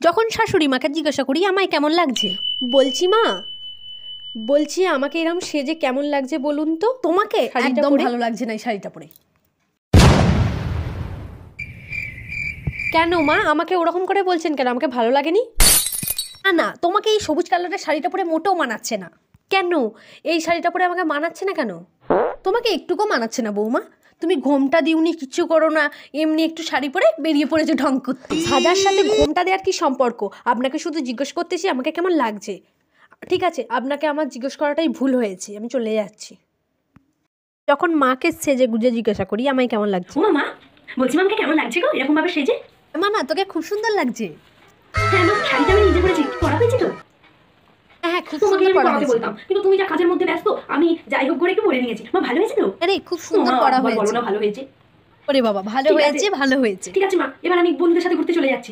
যখন শাশুড়ি মাকে জিজ্ঞাসা করি আমায় কেমন লাগছে, বলছি মা, বলছি আমাকে এরকম সেজে কেমন লাগছে বলুন তো। তোমাকে একদম ভালো লাগছে না এই শাড়িটা পরে। কেন মা আমাকে ওরকম করে বলছেন কেন? আমাকে ভালো লাগেনি? না না, তোমাকে এই সবুজ কালারের শাড়িটা পরে মোটেও মানাচ্ছে না। কেন এই শাড়িটা পরে আমাকে মানাচ্ছে না কেন? তোমাকে একটুকু মানাচ্ছে না বৌমা। তুমি ঘোমটা দিওনি, কিচ্ছু করো না, এমনি একটু শাড়ি পরে বেরিয়ে পড়েছো ঢং করতে। সাজার সাথে ঘোমটা দেওয়ার কি সম্পর্ক? আপনাকে শুধু জিজ্ঞেস করতেছি আমাকে কেমন লাগছে। ঠিক আছে, আপনাকে আমার জিজ্ঞেস করাটাই ভুল হয়েছে, আমি চলে যাচ্ছি। যখন মাকে সেজে গুজে জিজ্ঞাসা করি আমায় কেমন লাগছে, মা বলছি আমাকে কেমন লাগছে গো এরকম ভাবে সেজে? মা না, তোকে খুব সুন্দর লাগছে। হ্যাঁ মা, শাড়িটা আমি নিজে পরেছি, পরা হয়েছে তো? হ্যাঁ খুব তোমাকে সুন্দর আমি পরা পরাতে হয়েছে। বলতাম, কিন্তু তুমি যা কাজের মধ্যে ব্যস্ত, আমি যাই হোক করে একটু পরে নিয়েছি। মা ভালো হয়েছে তো? আরে খুব সুন্দর পরা হয়েছে। বলো না ভালো হয়েছে। ওরে বাবা, ভালো হয়েছে ভালো হয়েছে। ঠিক আছে মা, এবার আমি বন্ধুদের সাথে ঘুরতে চলে যাচ্ছি।